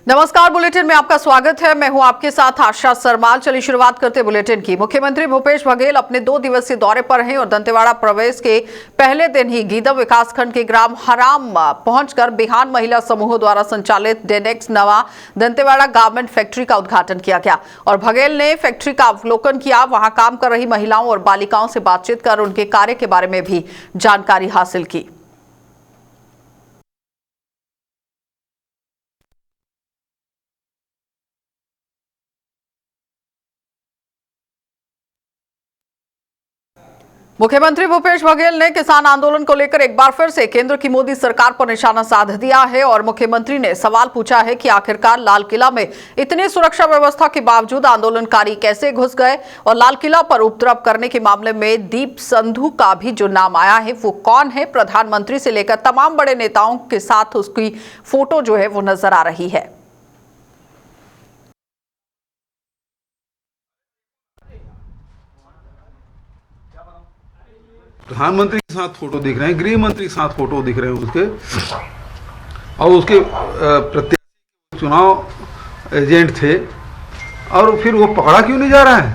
नमस्कार, बुलेटिन में आपका स्वागत है। मैं हूं आपके साथ आशा सरमाल। चलिए शुरुआत करते हैं बुलेटिन की। मुख्यमंत्री भूपेश बघेल अपने 2 दिवसीय दौरे पर हैं और दंतेवाड़ा प्रवेश के पहले दिन ही गीदम विकासखंड के ग्राम हराम पहुंचकर बिहान महिला समूहों द्वारा संचालित डेनेक्स नवा दंतेवाड़ा गारमेंट फैक्ट्री का उद्घाटन किया गया और बघेल ने फैक्ट्री का अवलोकन किया। वहां काम कर रही महिलाओं और बालिकाओं से बातचीत कर उनके कार्य के बारे में भी जानकारी हासिल की। मुख्यमंत्री भूपेश बघेल ने किसान आंदोलन को लेकर एक बार फिर से केंद्र की मोदी सरकार पर निशाना साध दिया है और मुख्यमंत्री ने सवाल पूछा है कि आखिरकार लाल किला में इतनी सुरक्षा व्यवस्था के बावजूद आंदोलनकारी कैसे घुस गए और लाल किला पर उपद्रव करने के मामले में दीप संधू का भी जो नाम आया है वो कौन है। प्रधानमंत्री से लेकर तमाम बड़े नेताओं के साथ उसकी फोटो जो है वो नजर आ रही है। प्रधानमंत्री के साथ फोटो दिख रहे हैं, गृह मंत्री के साथ फोटो दिख रहे हैं उसके, और उसके प्रत्याशी चुनाव एजेंट थे, और फिर वो पकड़ा क्यों नहीं जा रहा है।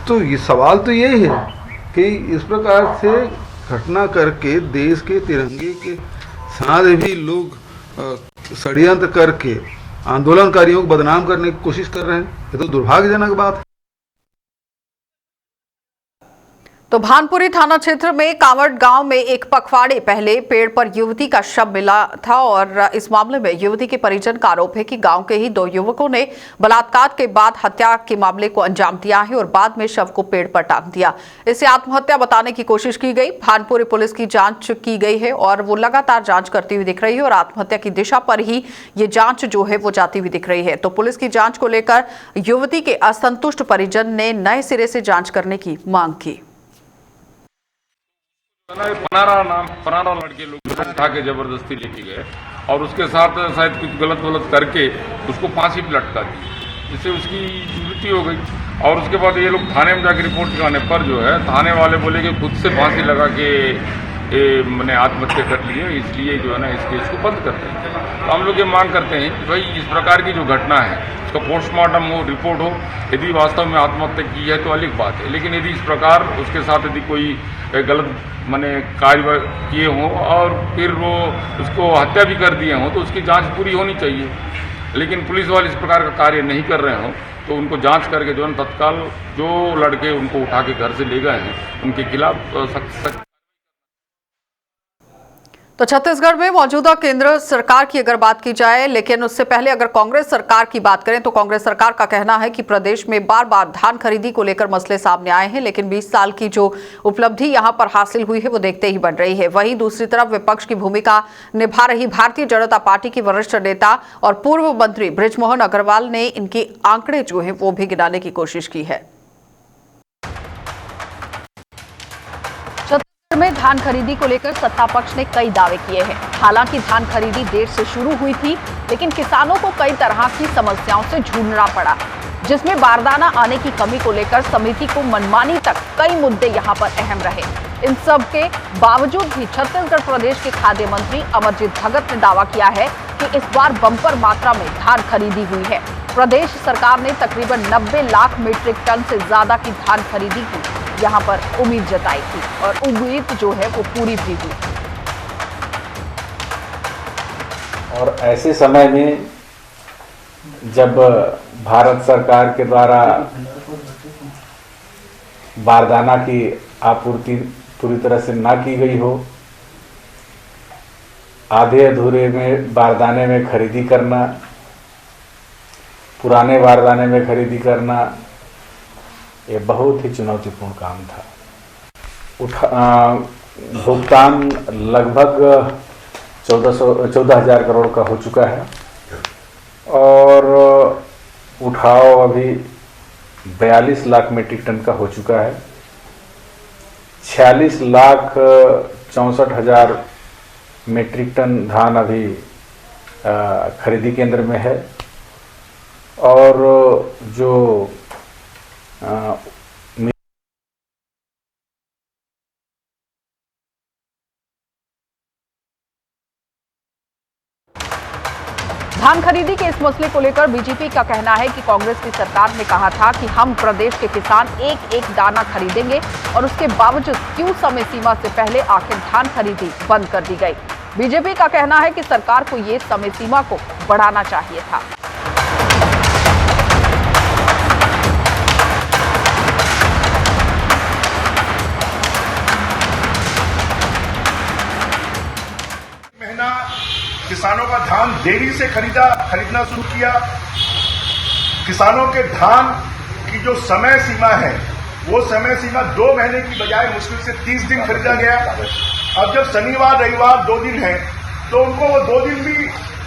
तो ये सवाल तो यही है कि इस प्रकार से घटना करके देश के तिरंगे के साथ भी लोग षड्यंत्र करके आंदोलनकारियों को बदनाम करने की कोशिश कर रहे हैं। ये तो दुर्भाग्यजनक बात है। तो भानपुरी थाना क्षेत्र में कांवड़ गांव में एक पखवाड़े पहले पेड़ पर युवती का शव मिला था और इस मामले में युवती के परिजन का आरोप है कि गांव के ही 2 युवकों ने बलात्कार के बाद हत्या के मामले को अंजाम दिया है और बाद में शव को पेड़ पर टांग दिया। इसे आत्महत्या बताने की कोशिश की गई। भानपुरी पुलिस की जांच की गई है और वो लगातार जांच करती हुई दिख रही है और आत्महत्या की दिशा पर ही ये जांच जो है वो जाती हुई दिख रही है। तो पुलिस की जांच को लेकर युवती के असंतुष्ट परिजन ने नए सिरे से जांच करने की मांग की। पनारा लड़के लोग उठा के जबरदस्ती लेके गए और उसके साथ शायद कुछ गलत करके उसको फांसी पे लटका दी, जिससे उसकी मृत्यु हो गई। और उसके बाद ये लोग थाने में जाकर रिपोर्ट कराने पर जो है थाने वाले बोले कि खुद से फांसी लगा के मैंने आत्महत्या कर ली है, इसलिए जो है ना इस केस को बंद करते हैं। तो हम लोग ये मांग करते हैं कि भाई इस प्रकार की जो घटना है उसका पोस्टमार्टम हो, रिपोर्ट हो। यदि वास्तव में आत्महत्या की है तो अलग बात है, लेकिन यदि इस प्रकार उसके साथ यदि कोई गलत माने कार्य किए हों और फिर वो उसको हत्या भी कर दिए हों तो उसकी जांच पूरी होनी चाहिए। लेकिन पुलिस वाले इस प्रकार का कार्य नहीं कर रहे हों तो उनको जांच करके जो है तत्काल जो लड़के उनको उठा के घर से ले गए हैं उनके खिलाफ सख्त। तो छत्तीसगढ़ में मौजूदा केंद्र सरकार की अगर बात की जाए, लेकिन उससे पहले अगर कांग्रेस सरकार की बात करें तो कांग्रेस सरकार का कहना है कि प्रदेश में बार बार धान खरीदी को लेकर मसले सामने आए हैं, लेकिन 20 साल की जो उपलब्धि यहां पर हासिल हुई है वो देखते ही बन रही है। वहीं दूसरी तरफ विपक्ष की भूमिका निभा रही भारतीय जनता पार्टी की वरिष्ठ नेता और पूर्व मंत्री बृजमोहन अग्रवाल ने इनके आंकड़े जो है वो भी गिनाने की कोशिश की है। में धान खरीदी को लेकर सत्ता पक्ष ने कई दावे किए हैं। हालांकि धान खरीदी देर से शुरू हुई थी, लेकिन किसानों को कई तरह की समस्याओं से जूझना पड़ा, जिसमें बारदाना आने की कमी को लेकर समिति को मनमानी तक कई मुद्दे यहां पर अहम रहे। इन सब के बावजूद भी छत्तीसगढ़ प्रदेश के खाद्य मंत्री अमरजीत भगत ने दावा किया है कि इस बार बंपर मात्रा में धान खरीदी हुई है। प्रदेश सरकार ने तकरीबन 90 लाख मीट्रिक टन से ज्यादा की धान खरीदी की यहाँ पर उम्मीद जताई थी और उम्मीद जो है वो पूरी भी हुई। और ऐसे समय में जब भारत सरकार के द्वारा बारदाना की आपूर्ति पूरी तरह से ना की गई हो, आधे अधूरे में बारदाने में खरीदी करना, पुराने बारदाने में खरीदी करना, ये बहुत ही चुनौतीपूर्ण काम था। भुगतान लगभग 14,000 करोड़ का हो चुका है और उठाव अभी 42 लाख मीट्रिक टन का हो चुका है। 46,64,000 मीट्रिक टन धान अभी खरीदी केंद्र में है और जो धान खरीदी के इस मसले को लेकर बीजेपी का कहना है कि कांग्रेस की सरकार ने कहा था कि हम प्रदेश के किसान एक एक दाना खरीदेंगे और उसके बावजूद क्यों समय सीमा से पहले आखिर धान खरीदी बंद कर दी गई। बीजेपी का कहना है कि सरकार को ये समय सीमा को बढ़ाना चाहिए था। महीना किसानों का धान देरी से खरीदना शुरू किया। किसानों के धान की जो समय सीमा है वो समय सीमा 2 महीने की बजाय मुश्किल से 30 दिन खरीदा गया। अब जब शनिवार रविवार 2 दिन है तो उनको वो 2 दिन भी,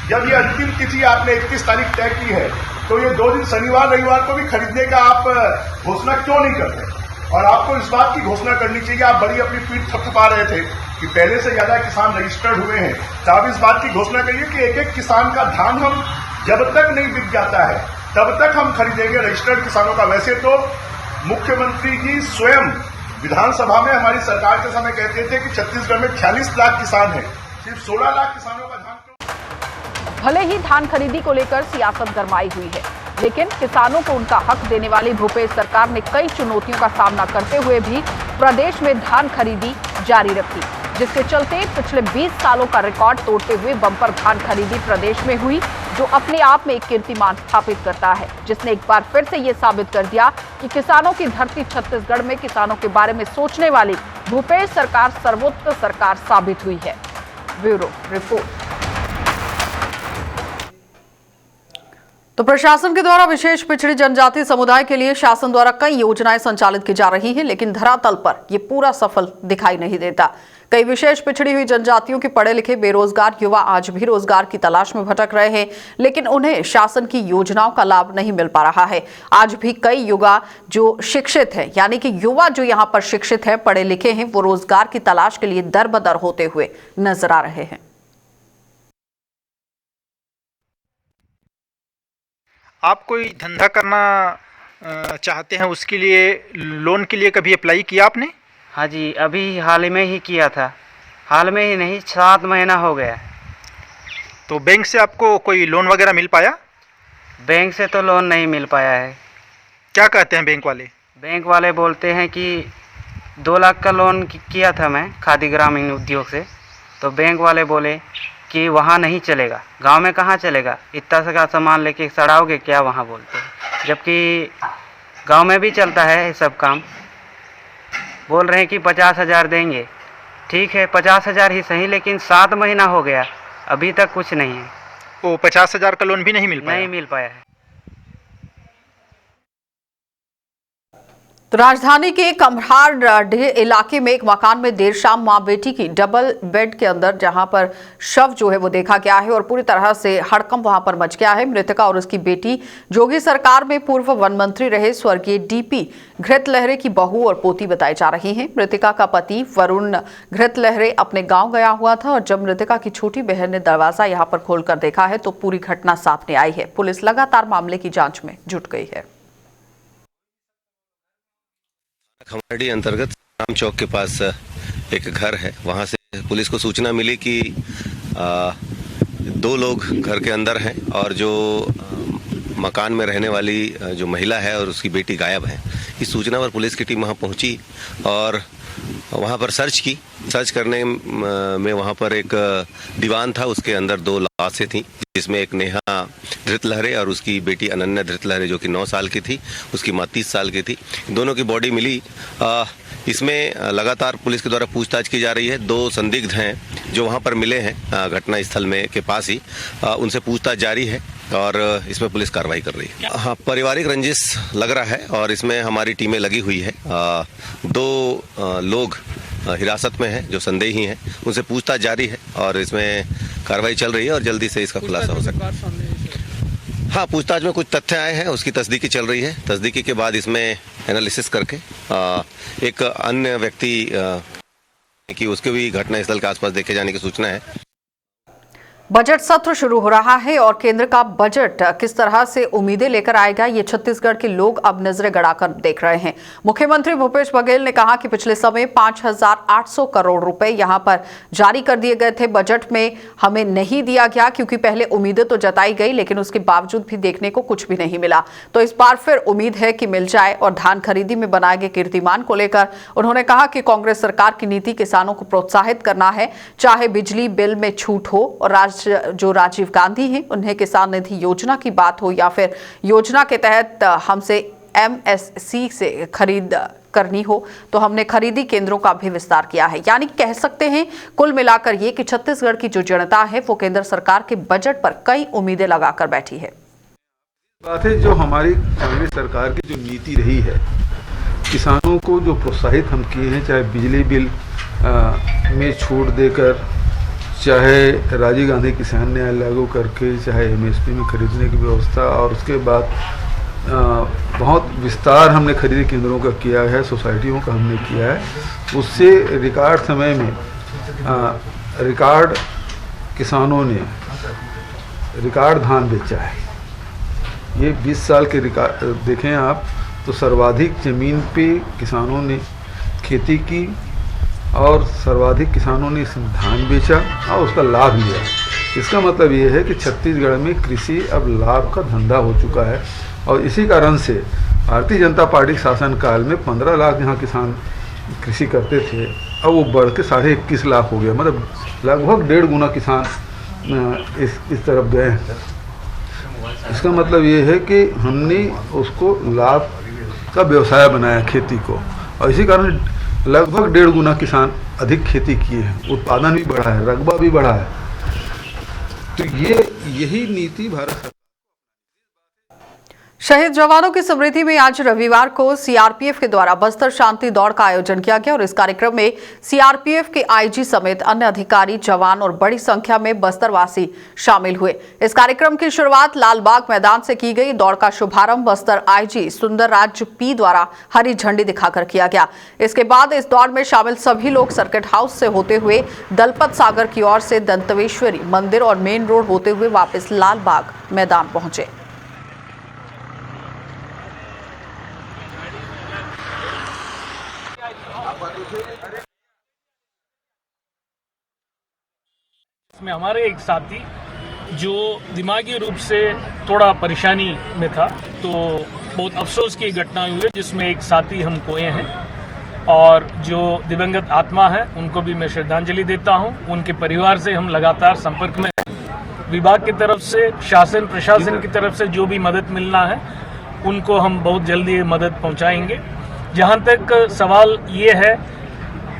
जब ये अंतिम तिथि आपने 31 तारीख तय की है तो ये 2 दिन शनिवार रविवार को भी खरीदने का आप घोषणा क्यों नहीं करते? और आपको इस बात की घोषणा करनी चाहिए। आप बड़ी अपनी पीठ थपथपा रहे थे कि पहले से ज्यादा किसान रजिस्टर्ड हुए हैं, तो आप इस बात की घोषणा करिए कि एक एक किसान का धान हम जब तक नहीं बिक जाता है तब तक हम खरीदेंगे रजिस्टर्ड किसानों का। वैसे तो मुख्यमंत्री जी स्वयं विधानसभा में हमारी सरकार के समय कहते थे कि छत्तीसगढ़ में 46 लाख किसान हैं, सिर्फ 16 लाख किसानों का धान। भले ही धान खरीदी को लेकर सियासत गरमाई हुई है, लेकिन किसानों को उनका हक देने वाली भूपेश सरकार ने कई चुनौतियों का सामना करते हुए भी प्रदेश में धान खरीदी जारी रखी, जिसके चलते पिछले 20 सालों का रिकॉर्ड तोड़ते हुए बम्पर धान खरीदी प्रदेश में हुई, जो अपने आप में एक कीर्तिमान स्थापित करता है, जिसने एक बार फिर से ये साबित कर दिया कि किसानों की धरती छत्तीसगढ़ में किसानों के बारे में सोचने वाली भूपेश सरकार सर्वोच्च सरकार साबित हुई है। Bureau report. तो प्रशासन के द्वारा विशेष पिछड़ी जनजाति समुदाय के लिए शासन द्वारा कई योजनाएं संचालित की जा रही हैं, लेकिन धरातल पर ये पूरा सफल दिखाई नहीं देता। कई विशेष पिछड़ी हुई जनजातियों के पढ़े लिखे बेरोजगार युवा आज भी रोजगार की तलाश में भटक रहे हैं, लेकिन उन्हें शासन की योजनाओं का लाभ नहीं मिल पा रहा है। आज भी कई युवा जो शिक्षित हैं, यानी कि युवा जो यहाँ पर शिक्षित हैं, पढ़े लिखे हैं, वो रोजगार की तलाश के लिए दर बदर होते हुए नजर आ रहे हैं। आप कोई धंधा करना चाहते हैं, उसके लिए लोन के लिए कभी अप्लाई किया आपने? हाँ जी, अभी हाल में ही किया था। हाल में ही नहीं, 7 महीना हो गया। तो बैंक से आपको कोई लोन वगैरह मिल पाया? बैंक से तो लोन नहीं मिल पाया है। क्या कहते हैं बैंक वाले? बैंक वाले बोलते हैं कि 2 लाख का लोन किया था मैं खादी ग्रामीण उद्योग से, तो बैंक वाले बोले कि वहाँ नहीं चलेगा, गांव में कहाँ चलेगा, इतना सा का सामान लेके सड़ाओगे क्या, वहाँ बोलते हैं। जबकि गांव में भी चलता है सब काम। बोल रहे हैं कि 50,000 देंगे। ठीक है, 50,000 ही सही, लेकिन 7 महीना हो गया, अभी तक कुछ नहीं है। वो 50,000 का लोन भी नहीं मिल पाया? नहीं मिल पाया है। तो राजधानी के कम्हार इलाके में एक मकान में देर शाम मां बेटी की डबल बेड के अंदर जहां पर शव जो है वो देखा गया है और पूरी तरह से हड़कंप वहां पर मच गया है। मृतका और उसकी बेटी जोगी सरकार में पूर्व वन मंत्री रहे स्वर्गीय डीपी घृतलहरे की बहू और पोती बताई जा रही हैं। मृतका का पति वरुण घृतलहरे अपने गाँव गया हुआ था और जब मृतका की छोटी बहन ने दरवाजा यहाँ पर खोलकर देखा है तो पूरी घटना सामने आई है। पुलिस लगातार मामले की जाँच में जुट गई है। खमरडी अंतर्गत राम चौक के पास एक घर है, वहाँ से पुलिस को सूचना मिली कि 2 लोग घर के अंदर हैं और जो मकान में रहने वाली जो महिला है और उसकी बेटी गायब है। इस सूचना पर पुलिस की टीम वहाँ पहुँची और वहाँ पर सर्च करने में वहाँ पर एक दीवान था, उसके अंदर 2 लाशें थी, जिसमें एक नेहा धृतलहरे और उसकी बेटी अनन्या धृतलहरे जो कि 9 साल की थी, उसकी माँ 30 साल की थी। दोनों की बॉडी मिली। इसमें लगातार पुलिस के द्वारा पूछताछ की जा रही है। 2 संदिग्ध हैं जो वहाँ पर मिले हैं घटना स्थल में के पास ही, उनसे पूछताछ जारी है और इसमें पुलिस कार्रवाई कर रही है। हाँ, पारिवारिक रंजिश लग रहा है और इसमें हमारी टीमें लगी हुई है। 2 लोग हिरासत में हैं जो संदेही हैं, उनसे पूछताछ जारी है और इसमें कार्रवाई चल रही है और जल्दी से इसका खुलासा हो सकता है। हाँ, पूछताछ में कुछ तथ्य आए हैं, उसकी तस्दीकी चल रही है। तस्दीकी के बाद इसमें एनालिसिस करके एक अन्य व्यक्ति कि उसके भी घटनास्थल के आसपास देखे जाने की सूचना है। बजट सत्र शुरू हो रहा है और केंद्र का बजट किस तरह से उम्मीदें लेकर आएगा ये छत्तीसगढ़ के लोग अब नजरें गड़ाकर देख रहे हैं। मुख्यमंत्री भूपेश बघेल ने कहा कि पिछले समय 5,800 करोड़ रुपए यहां पर जारी कर दिए गए थे। बजट में हमें नहीं दिया गया क्योंकि पहले उम्मीदें तो जताई गई लेकिन उसके बावजूद भी देखने को कुछ भी नहीं मिला। तो इस बार फिर उम्मीद है कि मिल जाए। और धान खरीदी में बनाए गए कीर्तिमान को लेकर उन्होंने कहा कि कांग्रेस सरकार की नीति किसानों को प्रोत्साहित करना है, चाहे बिजली बिल में छूट हो और जो राजीव गांधी हैं उन्हें किसान निधि योजना की बात हो या फिर योजना के तहत हमसे MSC से खरीद करनी हो तो हमने खरीदी केंद्रों का भी विस्तार किया है। यानी कह सकते हैं कुल मिलाकर ये कि छत्तीसगढ़ की जो जनता है वो केंद्र सरकार के बजट पर कई उम्मीदें लगाकर बैठी है। बात है जो हमारी कांग्रेस सरकार की जो नीति रही है, किसानों को जो प्रोत्साहित हम किए हैं, चाहे बिजली बिल में छूट देकर, चाहे राजीव गांधी किसान न्याय लागू करके, चाहे MSP में खरीदने की व्यवस्था, और उसके बाद बहुत विस्तार हमने खरीदी केंद्रों का किया है, सोसाइटियों का हमने किया है। उससे रिकॉर्ड समय में रिकॉर्ड किसानों ने रिकॉर्ड धान बेचा है। ये 20 साल के रिकॉर्ड देखें आप तो सर्वाधिक ज़मीन पे किसानों ने खेती की और सर्वाधिक किसानों ने इसमें धान बेचा और उसका लाभ लिया। इसका मतलब ये है कि छत्तीसगढ़ में कृषि अब लाभ का धंधा हो चुका है और इसी कारण से भारतीय जनता पार्टी शासनकाल में 15 लाख जहाँ किसान कृषि करते थे अब वो बढ़ के 21.5 लाख हो गया। मतलब लगभग 1.5 गुना किसान इस तरफ गए हैं। इसका मतलब ये है कि हमने उसको लाभ का व्यवसाय बनाया खेती को, और इसी कारण लगभग 1.5 गुना किसान अधिक खेती किए हैं, उत्पादन भी बढ़ा है, रकबा भी बढ़ा है। तो यही नीति भारत सरकार। शहीद जवानों की स्मृति में आज रविवार को CRPF के द्वारा बस्तर शांति दौड़ का आयोजन किया गया और इस कार्यक्रम में CRPF के IG समेत अन्य अधिकारी, जवान और बड़ी संख्या में बस्तरवासी शामिल हुए। इस कार्यक्रम की शुरुआत लालबाग मैदान से की गई। दौड़ का शुभारंभ बस्तर IG सुंदरराज P द्वारा हरी झंडी दिखाकर किया गया। इसके बाद इस दौड़ में शामिल सभी लोग सर्किट हाउस से होते हुए दलपत सागर की ओर से दंतेश्वरी मंदिर और मेन रोड होते हुए वापस लालबाग मैदान पहुंचे। में हमारे एक साथी जो दिमागी रूप से थोड़ा परेशानी में था, तो बहुत अफसोस की घटना हुई है जिसमें एक साथी हम खोए हैं और जो दिवंगत आत्मा है उनको भी मैं श्रद्धांजलि देता हूं। उनके परिवार से हम लगातार संपर्क में हैं। विभाग की तरफ से, शासन प्रशासन की तरफ से जो भी मदद मिलना है उनको हम बहुत जल्दी मदद पहुंचाएंगे। जहां तक सवाल ये है,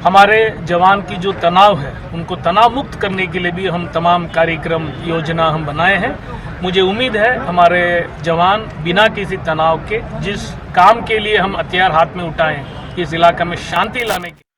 हमारे जवान की जो तनाव है उनको तनाव मुक्त करने के लिए भी हम तमाम कार्यक्रम योजना हम बनाए हैं। मुझे उम्मीद है हमारे जवान बिना किसी तनाव के जिस काम के लिए हम हथियार हाथ में उठाएं, इस इलाके में शांति लाने के।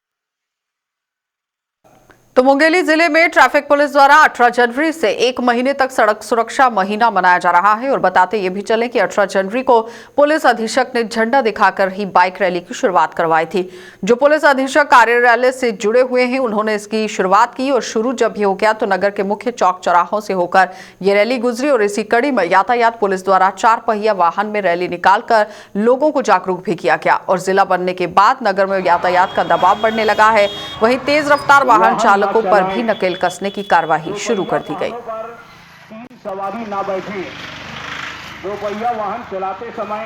तो मुंगेली जिले में ट्रैफिक पुलिस द्वारा 18 जनवरी से 1 महीने तक सड़क सुरक्षा महीना मनाया जा रहा है। और बताते ये भी चले कि 18 जनवरी को पुलिस अधीक्षक ने झंडा दिखाकर ही बाइक रैली की शुरुआत करवाई थी। जो पुलिस अधीक्षक कार्यालय से जुड़े हुए हैं उन्होंने इसकी शुरुआत की और शुरू जब ये हो गया तो नगर के मुख्य चौक चौराहों से होकर ये रैली गुजरी और इसी कड़ी में यातायात पुलिस द्वारा 4 पहिया वाहन में रैली निकालकर लोगों को जागरूक भी किया गया। और जिला बनने के बाद नगर में यातायात का दबाव बढ़ने लगा है। वहीं तेज रफ्तार वाहन चालकों पर भी नकेल कसने की कार्यवाही शुरू कर दी गई। 3 सवारी ना बैठे, 2 पहिया वाहन चलाते समय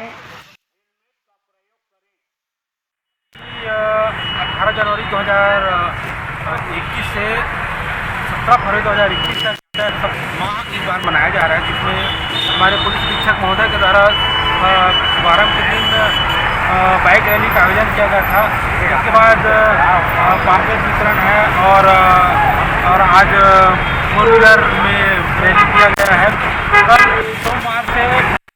18 जनवरी 2021 से 17 फरवरी 2021 तक माह इस बार मनाया जा रहा है, जिसमें हमारे पुलिस अधीक्षक महोदय के द्वारा शुभारंभ के दिन बाइक रैली का आयोजन किया गया था। इसके बाद पाम्पलेट वितरण है और आज फोर व्हीलर में रैली किया गया है। कल सोमवार से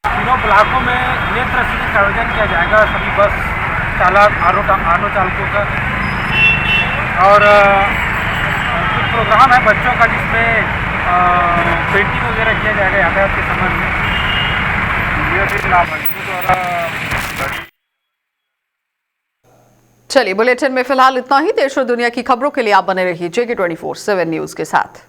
तीनों ब्लॉकों में नेत्र शिविर का आयोजन किया जाएगा सभी बस चालक, ऑटो चालकों का। और कुछ प्रोग्राम है बच्चों का जिसमें पेंटिंग वगैरह किया जाएगा यातायात के संबंध में। चलिए बुलेटिन में फिलहाल इतना ही। देश और दुनिया की खबरों के लिए आप बने रहिए JK24/7 न्यूज के साथ।